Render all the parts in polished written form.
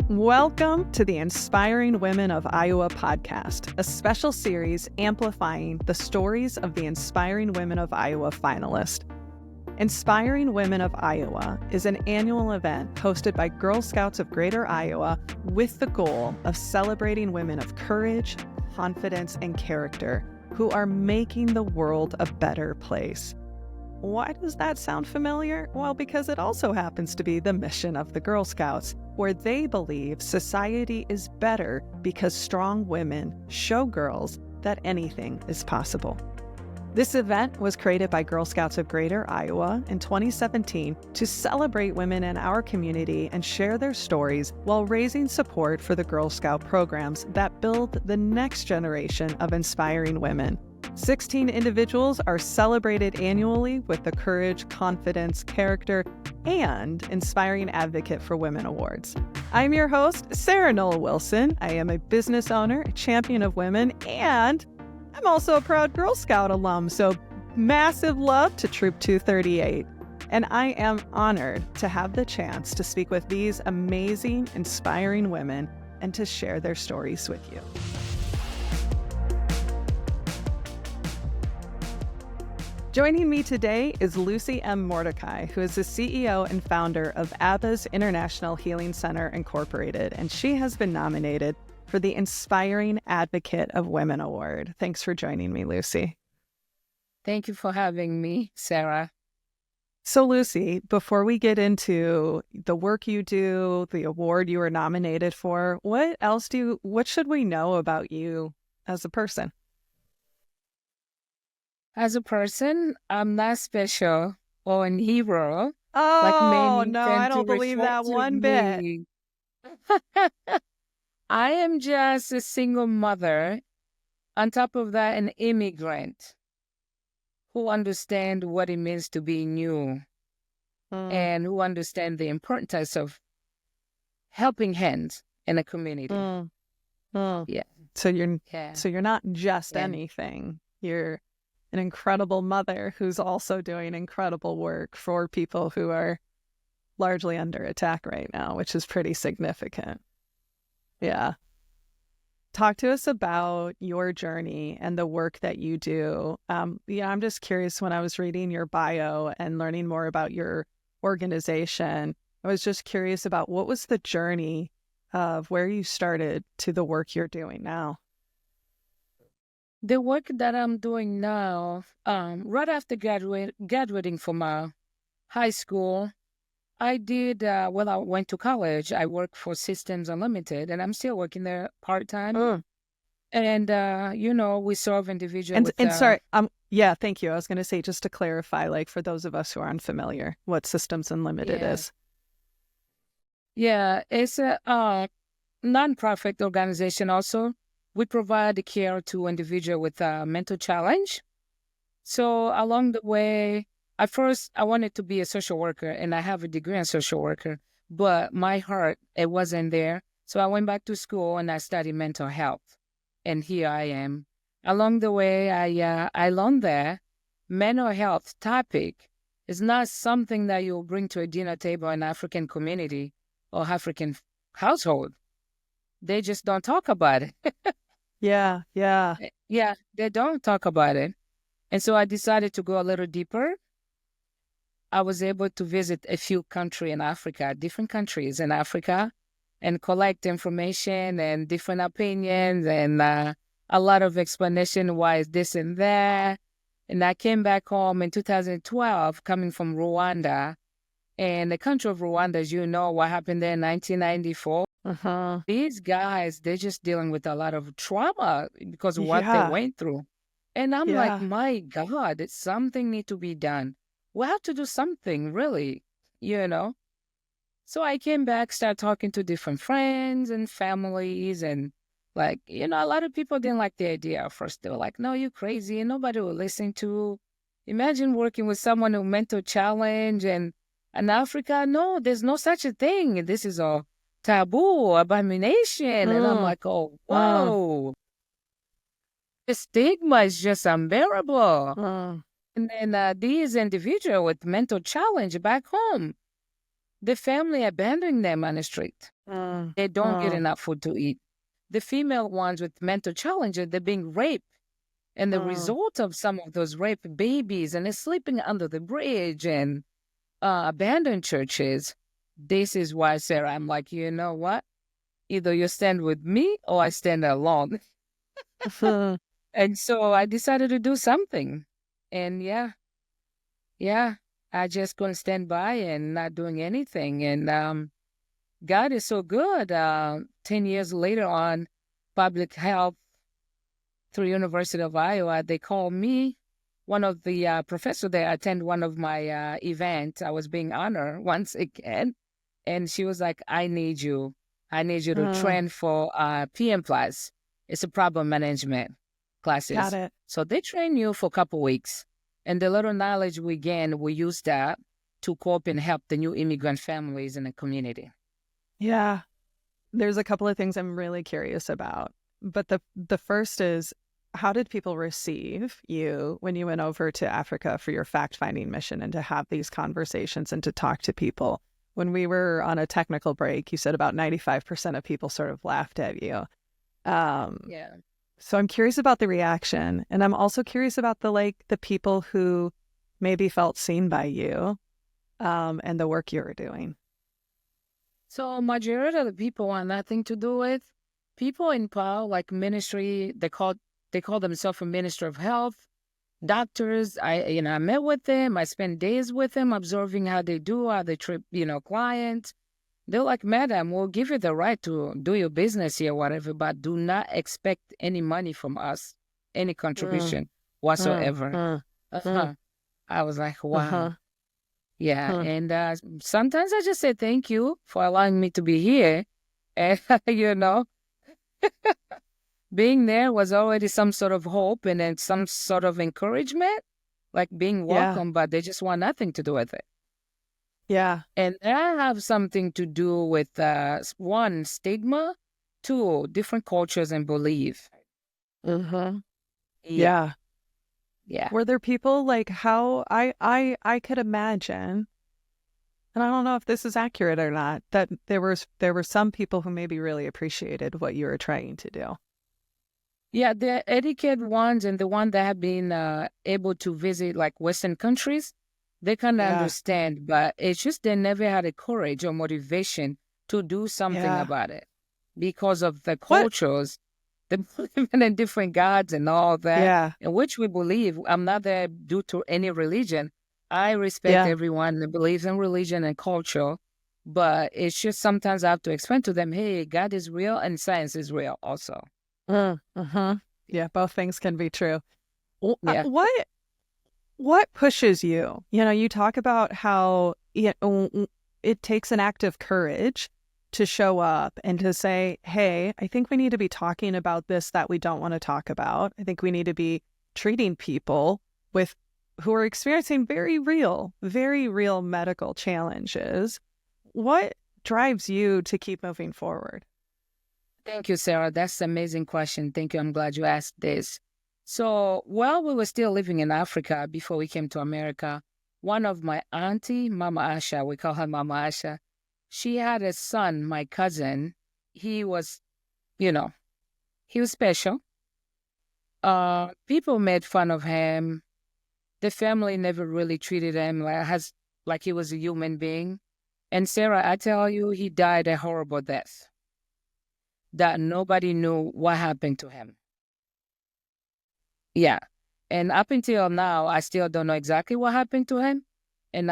Welcome to the Inspiring Women of Iowa podcast, a special series amplifying the stories of the Inspiring Women of Iowa finalist. Inspiring Women of Iowa is an annual event hosted by Girl Scouts of Greater Iowa with the goal of celebrating women of courage, confidence, and character who are making the world a better place. Why does that sound familiar? Well, because it also happens to be the mission of the Girl Scouts, where they believe society is better because strong women show girls that anything is possible. This event was created by Girl Scouts of Greater Iowa in 2017 to celebrate women in our community and share their stories while raising support for the Girl Scout programs that build the next generation of inspiring women. 16 individuals are celebrated annually with the Courage, Confidence, Character, and Inspiring Advocate for Women Awards. I'm your host, Sarah Noel Wilson. I am a business owner, a champion of women, and I'm also a proud Girl Scout alum, so massive love to Troop 238. And I am honored to have the chance to speak with these amazing, inspiring women and to share their stories with you. Joining me today is Lucy M. Mordecai, who is the CEO and founder of ABBA's International Healing Center Incorporated, and she has been nominated for the Inspiring Advocate of Women Award. Thanks for joining me, Lucy. Thank you for having me, Sarah. So, Lucy, before we get into the work you do, the award you were nominated for, what should we know about you as a person? As a person, I'm not special or a hero. Oh, no, I don't believe that one bit. I am just a single mother. On top of that, an immigrant who understands what it means to be new and who understands the importance of helping hands in a community. Yeah. So you're not just anything. You're an incredible mother who's also doing incredible work for people who are largely under attack right now, which is pretty significant. Yeah. Talk to us about your journey and the work that you do. I'm just curious, when I was reading your bio and learning more about your organization, I was just curious about what was the journey of where you started to the work you're doing now. The work that I'm doing now, right after graduating from high school, I went to college. I worked for Systems Unlimited, and I'm still working there part-time. And, we serve individuals sorry, thank you. I was going to say, just to clarify, like for those of us who are unfamiliar, what Systems Unlimited is. Yeah, it's a nonprofit organization also. We provide care to individuals with a mental challenge. So along the way, at first I wanted to be a social worker, and I have a degree in social worker, but my heart, it wasn't there. So I went back to school and I studied mental health. And here I am. Along the way, I learned that mental health topic is not something that you'll bring to a dinner table in African community or African household. They just don't talk about it. Yeah. Yeah, they don't talk about it. And so I decided to go a little deeper. I was able to visit a few countries in Africa, different countries in Africa, and collect information and different opinions and a lot of explanation why is this and that. And I came back home in 2012, coming from Rwanda. And the country of Rwanda, as you know, what happened there in 1994. These guys, they're just dealing with a lot of trauma because of what they went through. And I'm like, my God, something needs to be done. We have to do something, really, So I came back, started talking to different friends and families. And a lot of people didn't like the idea at first. They were like, no, you're crazy. And nobody will listen to. Imagine working with someone with mental challenge. And in Africa, no, there's no such a thing. This is a taboo, abomination. And I'm like, oh, whoa. The stigma is just unbearable. And then these individuals with mental challenge back home, The family abandoning them on the street. They don't get enough food to eat. The female ones with mental challenges, they're being raped. And the result of some of those raped babies and they're sleeping under the bridge and abandoned churches. This is why, Sarah, I'm like, you know what? Either you stand with me or I stand alone. And so I decided to do something. And yeah, I just couldn't stand by and not doing anything. And God is so good. 10 years later on, public health through University of Iowa, they called me. One of the professors there attend one of my events. I was being honored once again. And she was like, I need you. I need you to train for PM Plus. It's a problem management classes. Got it. So they train you for a couple weeks. And the little knowledge we gain, we use that to cope and help the new immigrant families in the community. Yeah. There's a couple of things I'm really curious about. But the first is, how did people receive you when you went over to Africa for your fact-finding mission and to have these conversations and to talk to people? When we were on a technical break, you said about 95% of people sort of laughed at you. Yeah. So I'm curious about the reaction. And I'm also curious about the people who maybe felt seen by you and the work you were doing. So majority of the people want nothing to do with people in power, like ministry. They call themselves a minister of health. Doctors, I met with them. I spent days with them, observing how they do, how they treat, clients. They're like, madam, we'll give you the right to do your business here, whatever, but do not expect any money from us, any contribution whatsoever. I was like, wow. Yeah. And sometimes I just say thank you for allowing me to be here. And, being there was already some sort of hope and then some sort of encouragement, like being welcome, but they just want nothing to do with it. Yeah. And that have something to do with, one, stigma, two, different cultures and belief. Yeah. Yeah. Were there people like how I could imagine, and I don't know if this is accurate or not, that there were some people who maybe really appreciated what you were trying to do. Yeah, the educated ones and the ones that have been able to visit like Western countries, they kind of understand, but it's just they never had the courage or motivation to do something about it because of the cultures, the believing in different gods and all that, in which we believe. I'm not there due to any religion. I respect everyone that believes in religion and culture, but it's just sometimes I have to explain to them, hey, God is real and science is real also. Yeah, both things can be true. What pushes you? You talk about how it takes an act of courage to show up and to say, hey, I think we need to be talking about this that we don't want to talk about. I think we need to be treating people who are experiencing very real medical challenges. What drives you to keep moving forward? Thank you, Sarah. That's an amazing question. Thank you. I'm glad you asked this. So while we were still living in Africa before we came to America, one of my auntie, Mama Asha, we call her Mama Asha, she had a son, my cousin. He was, he was special. People made fun of him. The family never really treated him like he was a human being. And Sarah, I tell you, he died a horrible death that nobody knew what happened to him. Yeah. And up until now, I still don't know exactly what happened to him. And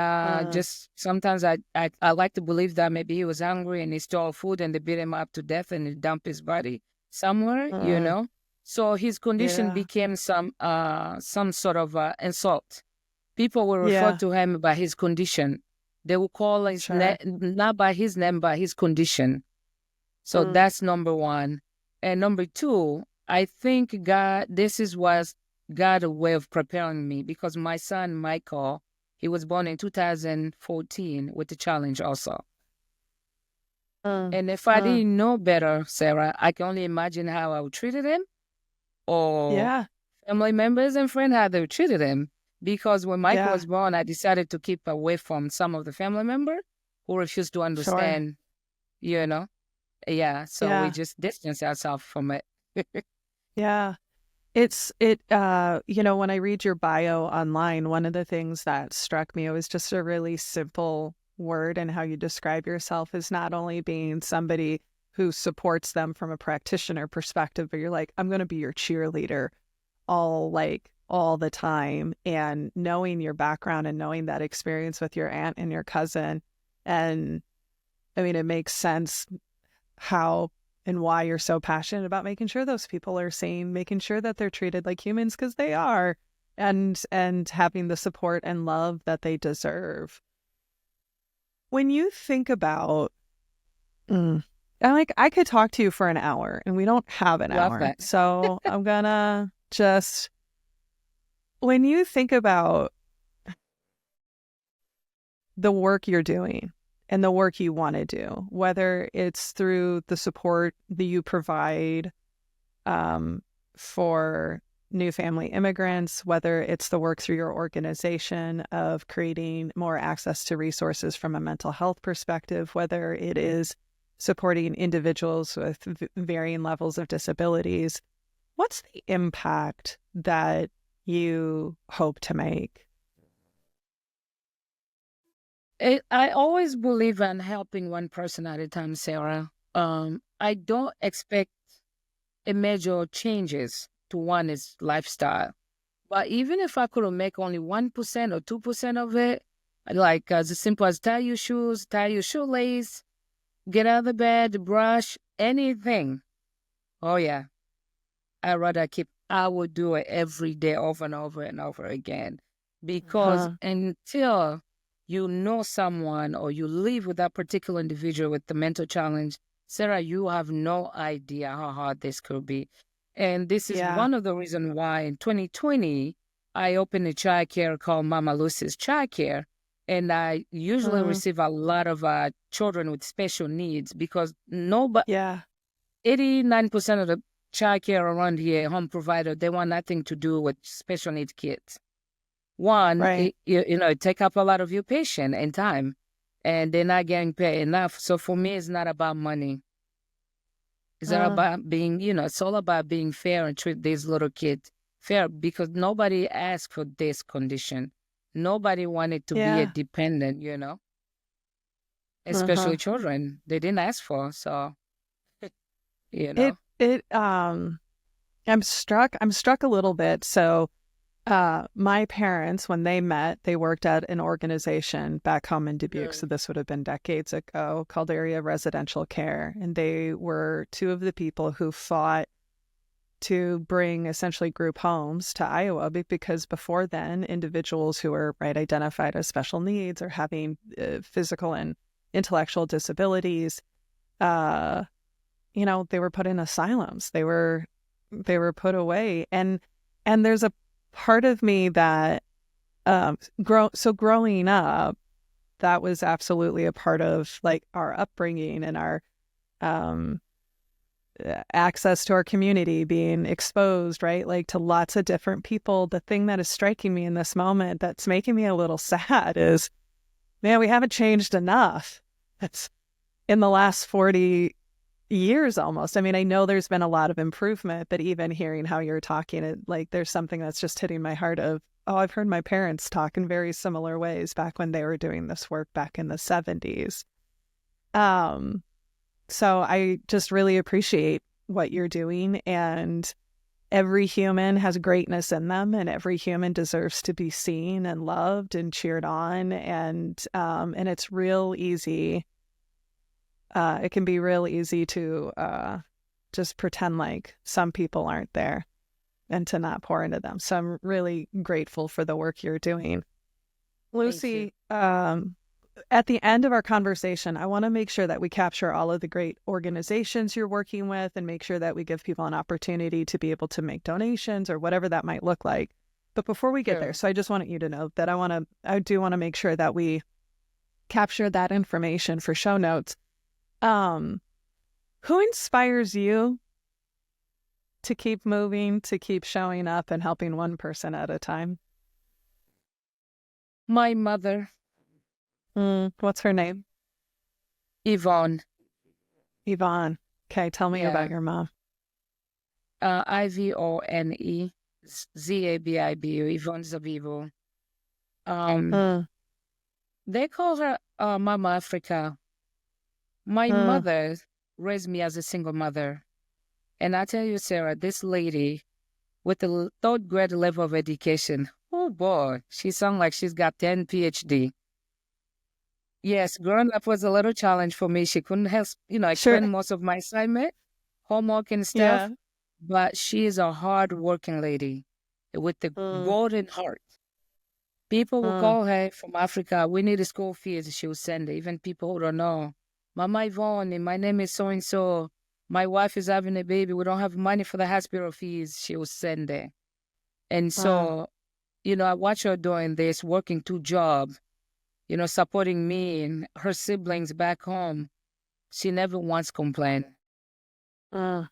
just sometimes I like to believe that maybe he was hungry and he stole food and they beat him up to death and they dumped his body somewhere, So his condition became some sort of insult. People will refer to him by his condition. They will call his not by his name, but his condition. So that's number one. And number two, I think this was God's way of preparing me, because my son, Michael, he was born in 2014 with a challenge also. And if I didn't know better, Sarah, I can only imagine how I would treated him, or family members and friends, how they would treated him. Because when Michael was born, I decided to keep away from some of the family members. who refuse to Sure. understand, you know? Yeah. So we Yeah. just distance ourselves from it. Yeah. When I read your bio online, one of the things that struck me, it was just a really simple word, and how you describe yourself is not only being somebody who supports them from a practitioner perspective, but you're like, I'm going to be your cheerleader all the time. And knowing your background and knowing that experience with your aunt and your cousin. And I mean, it makes sense how and why you're so passionate about making sure those people are seen, making sure that they're treated like humans, because they are, and having the support and love that they deserve. When you think about, I could talk to you for an hour, and we don't have an Love hour, that. so I'm gonna just, when you think about the work you're doing and the work you want to do, whether it's through the support that you provide for new family immigrants, whether it's the work through your organization of creating more access to resources from a mental health perspective, whether it is supporting individuals with varying levels of disabilities, what's the impact that you hope to make? I always believe in helping one person at a time, Sarah. I don't expect a major changes to one's lifestyle. But even if I could make only 1% or 2% of it, like as simple as tie your shoes, tie your shoelace, get out of the bed, brush, anything. Oh yeah, I would do it every day over and over and over again. Because Huh. until you know someone or you live with that particular individual with the mental challenge, Sarah, you have no idea how hard this could be. And this is Yeah. one of the reasons why in 2020, I opened a child care called Mama Lucy's Child Care. And I usually Uh, receive a lot of children with special needs because nobody, yeah. 89% of the child care around here, home provider, they want nothing to do with special needs kids. One, Right. it take up a lot of your patience and time, and they're not getting paid enough. So for me, it's not about money. It's not Uh, about being, it's all about being fair and treat these little kids fair because nobody asked for this condition. Nobody wanted to be a yeah. dependent, Uh-huh. especially children. They didn't ask for, so, you It know. it I'm struck a little bit. So my parents, when they met, they worked at an organization back home in Dubuque. So Mm. this would have been decades ago, called Area Residential Care. And they were two of the people who fought to bring essentially group homes to Iowa, because before then, individuals who were identified as special needs or having physical and intellectual disabilities, uh, they were put in asylums. They were put away, and there's a part of me that growing up, that was absolutely a part of like our upbringing and our um access to our community, being exposed, right? Like to lots of different people. The thing that is striking me in this moment that's making me a little sad is, man, we haven't changed enough. It's in the last 40 years almost. I mean, I know there's been a lot of improvement, but even hearing how you're talking, there's something that's just hitting my heart of, oh, I've heard my parents talk in very similar ways back when they were doing this work back in the 70s. Um, so I just really appreciate what you're doing, and every human has greatness in them, and every human deserves to be seen and loved and cheered on. And it's real easy. It can be real easy to just pretend like some people aren't there and to not pour into them. So I'm really grateful for the work you're doing. Thank you. Lucy, at the end of our conversation, I want to make sure that we capture all of the great organizations you're working with and make sure that we give people an opportunity to be able to make donations or whatever that might look like. But before we get there, Sure. so I just wanted you to know that I do want to make sure that we capture that information for show notes. Um, who inspires you to keep moving, to keep showing up and helping one person at a time? My mother, What's her name? Yvonne. Yvonne. Okay, tell me about Yeah. your mom. Ivone Zabibu, Yvonne Zabibu. Um, Uh, they call her Mama Africa. My uh, mother raised me as a single mother. And I tell you, Sarah, this lady with the third grade level of education, oh boy, she sounds like she's got 10 PhD. Yes, growing up was a little challenge for me. She couldn't help, sure. explain most of my assignment, homework and Yeah. stuff, but she is a hard-working lady with a Uh, golden heart. People will uh, call her from Africa. We need a school fees. She will send it. Even people who don't know. Mama Yvonne, my name is so and so. My wife is having a baby. We don't have money for the hospital fees. She will send it. And uh, so, I watch her doing this, working 2 jobs, supporting me and her siblings back home. She never once complained. uh,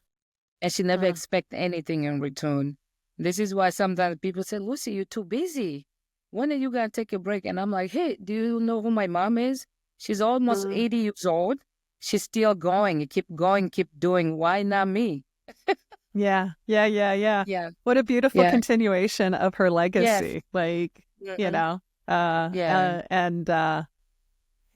And she never uh. expect anything in return. This is why sometimes people say, Lucy, you're too busy. When are you going to take a break? And I'm like, hey, do you know who my mom is? She's almost Mm. 80 years old. She's still going. You keep going, keep doing. Why not me? Yeah, yeah, yeah, yeah. Yeah, What a beautiful yeah, continuation of her yes, legacy. Like, you mhm, know, yeah,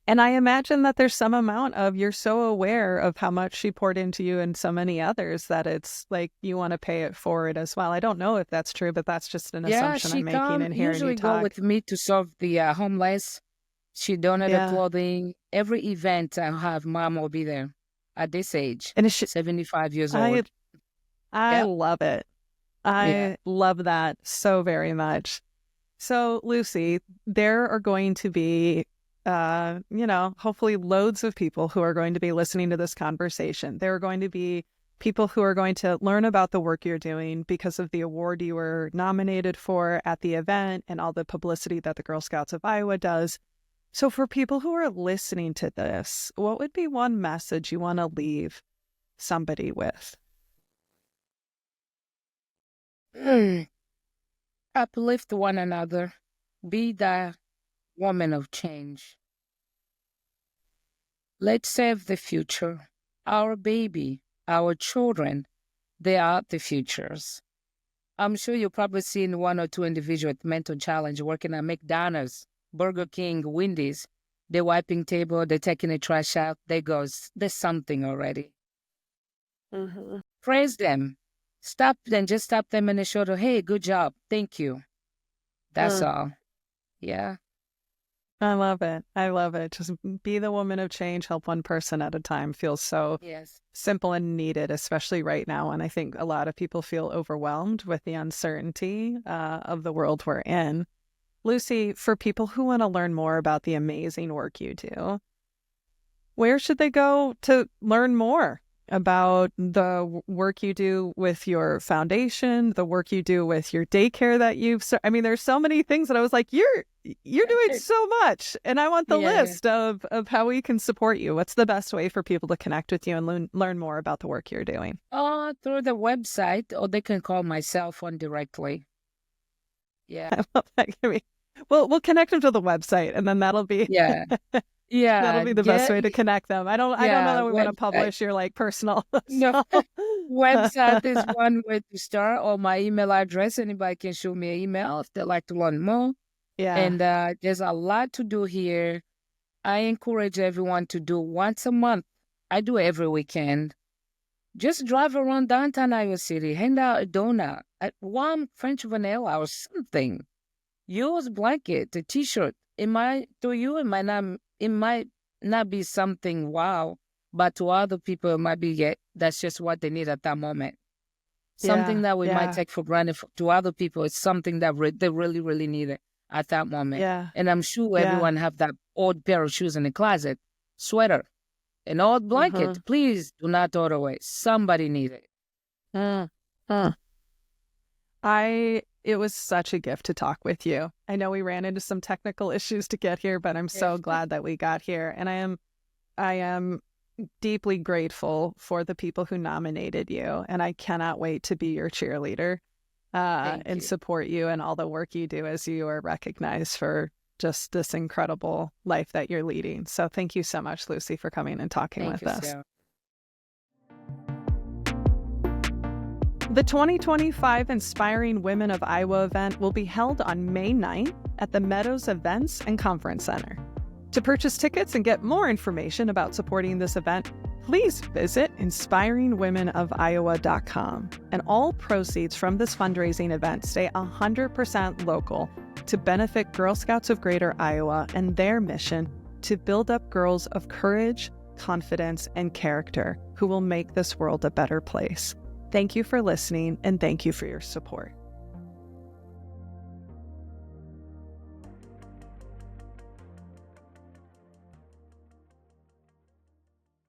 and I imagine that there's some amount of you're so aware of how much she poured into you and so many others that it's like you want to pay it forward as well. I don't know if that's true, but that's just an yeah. assumption I'm She making come in hearing you usually go talk. with me to serve the homeless. She donated Yeah. clothing. Every event I have, mom will be there at this age, And 75 years I old. I Yep. love it. Yeah. I love that so very much. So, Lucy, there are going to be, hopefully loads of people who are going to be listening to this conversation. There are going to be people who are going to learn about the work you're doing because of the award you were nominated for at the event and all the publicity that the Girl Scouts of Iowa does. So, for people who are listening to this, what would be one message you want to leave somebody with? Uplift one another. Be the woman of change. Let's save the future. Our baby, our children, they are the futures. I'm sure you've probably seen one or two individuals with mental challenge working at McDonald's, Burger King, Wendy's. They're wiping table, they're taking the trash out. They goes, there's something already. Mm-hmm. Praise them. Stop them, just stop them in the shoulder. Hey, good job. Thank you. That's all. Yeah. I love it. I love it. Just be the woman of change, help one person at a time feels so Yes. simple and needed, especially right now. And I think a lot of people feel overwhelmed with the uncertainty of the world we're in. Lucy, for people who want to learn more about the amazing work you do, where should they go to learn more about the work you do with your foundation, the work you do with your daycare that I mean, there's so many things that I was like, you're doing so much, and I want the Yeah. list of how we can support you. What's the best way for people to connect with you and learn more about the work you're doing? Through the website, or they can call my cell phone directly. Yeah. I love that. We'll connect them to the website, and then that'll be Yeah. that'll Yeah. be the best way to connect them. I don't know Yeah. that we want to Website. publish your like personal No, stuff. website is one way to start, or my email address. Anybody can shoot me an email if they'd like to learn more. Yeah. And there's a lot to do here. I encourage everyone to do once a month. I do every weekend. Just drive around downtown Iowa City, hand out a donut, one French vanilla or something. Use blanket, a T-shirt. To you, it might not be something wow, but to other people, it might be that's just what they need at that moment. Something Yeah. that we might Yeah. take for granted to other people, it's something that they really, really need it at that moment. Yeah. And I'm sure Yeah. everyone have that old pair of shoes in the closet, sweater, an old blanket. Mm-hmm. Please do not throw it away. Somebody need it. Mm. Mm. It was such a gift to talk with you. I know we ran into some technical issues to get here, but I'm so glad that we got here. And I am deeply grateful for the people who nominated you. And I cannot wait to be your cheerleader and you. support you and all the work you do as you are recognized for just this incredible life that you're leading. So thank you so much, Lucy, for coming and talking with us. Sarah. The 2025 Inspiring Women of Iowa event will be held on May 9th at the Meadows Events and Conference Center. To purchase tickets and get more information about supporting this event, please visit inspiringwomenofiowa.com. And all proceeds from this fundraising event stay 100% local to benefit Girl Scouts of Greater Iowa and their mission to build up girls of courage, confidence, and character who will make this world a better place. Thank you for listening, and thank you for your support.